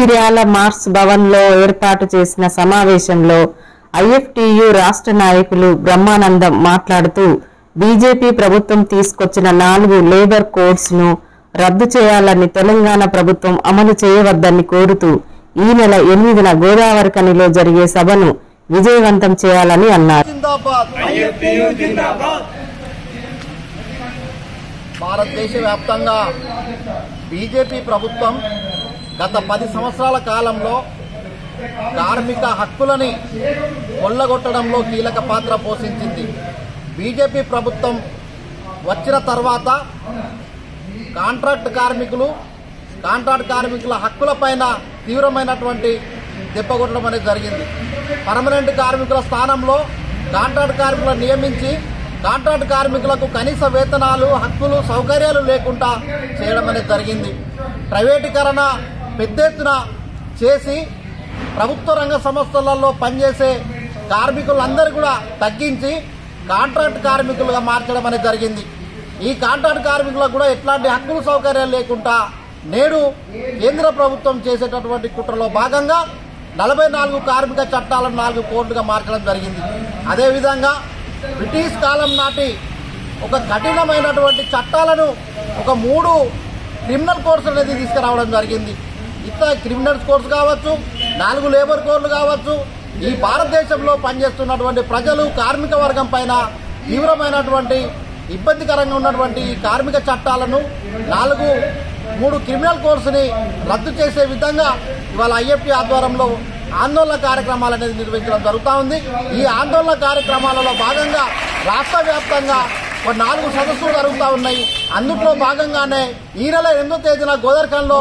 Chiryala Mars Bhavan లో ఏర్పాటు చేసిన సమావేశంలో ఐఎఫ్టియు రాష్ట్ర నాయకులు బ్రహ్మానందం మాట్లాడుతూ బీజేపీ ప్రభుత్వం తీసుకొచ్చిన 4 లేబర్ కోడ్స్ ను రద్దు చేయాలని తెలంగాణ ప్రభుత్వం అమలు చేయవద్దని కోరుతూ ఈ నెల 8న గోదావరిఖనిలో జరిగే సభను విజయవంతం చేయాలని అన్నారు. భారతదేశ వ్యాప్తంగా బీజేపీ ప్రభుత్వం గత 10 సంవత్సరాల కాలంలో కార్మిక హక్కులని కొల్లగొట్టడంలో కీలక పాత్ర పోషించింది. బీజేపీ ప్రభుత్వం వచ్చిన తర్వాత కాంట్రాక్ట్ కార్మికుల హక్కులపైన తీవ్రమైనటువంటి దెబ్బ కొట్టడం అనేది జరిగింది. పర్మనెంట్ కార్మికుల స్థానంలో కాంట్రాక్ట్ కార్మికులను నియమించి కాంట్రాక్ట్ కార్మికులకు కనీస వేతనాలు, హక్కులు, సౌకర్యాలు లేకుండా చేయడం అనేది జరిగింది. ప్రైవేటీకరణ పెద్ద ఎత్తున చేసి ప్రభుత్వ రంగ సంస్థలలో పనిచేసే కార్మికులందరూ కూడా తగ్గించి కాంట్రాక్ట్ కార్మికులుగా మార్చడం అనేది జరిగింది. ఈ కాంట్రాక్ట్ కార్మికులకు కూడా ఎట్లాంటి హక్కులు, సౌకర్యాలు లేకుండా నేడు కేంద్ర ప్రభుత్వం చేసేటటువంటి కుట్రలో భాగంగా 44 కార్మిక చట్టాలను 4 కోడ్లుగా మార్చడం జరిగింది. అదేవిధంగా బ్రిటిష్ కాలం నాటి ఒక కఠినమైనటువంటి చట్టాలను ఒక 3 క్రిమినల్ కోడ్స్ అనేది తీసుకురావడం జరిగింది. ఇట్లా క్రిమినల్ కోడ్స్ కావచ్చు, 4 లేబర్ కోడ్లు కావచ్చు, ఈ భారతదేశంలో పనిచేస్తున్నటువంటి ప్రజలు, కార్మిక వర్గం పైన తీవ్రమైనటువంటి ఇబ్బందికరంగా ఉన్నటువంటి కార్మిక చట్టాలను 3 క్రిమినల్ కోడ్స్ ని రద్దు చేసే విధంగా ఇవాళ ఐఎఫ్టీ ఆధ్వర్యంలో ఆందోళన కార్యక్రమాలు అనేది నిర్వహించడం జరుగుతూ ఉంది. ఈ ఆందోళన కార్యక్రమాలలో భాగంగా రాష్ట్ర వ్యాప్తంగా 4 సదస్సులు జరుగుతూ ఉన్నాయి. అందులో భాగంగానే ఈ నెల 8వ తేదీన గోదావరిఖనిలో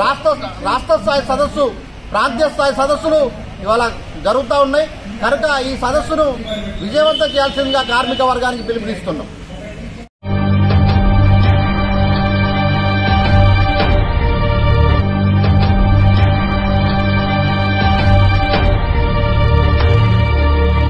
రాష్ట్ర స్థాయి సదస్సు, ప్రాంతీయ స్థాయి సదస్సులు ఇవాళ జరుగుతూ ఉన్నాయి. కనుక ఈ సదస్సును విజయవంతం చేయాల్సిందిగా కార్మిక వర్గానికి పిలుపునిస్తున్నాం.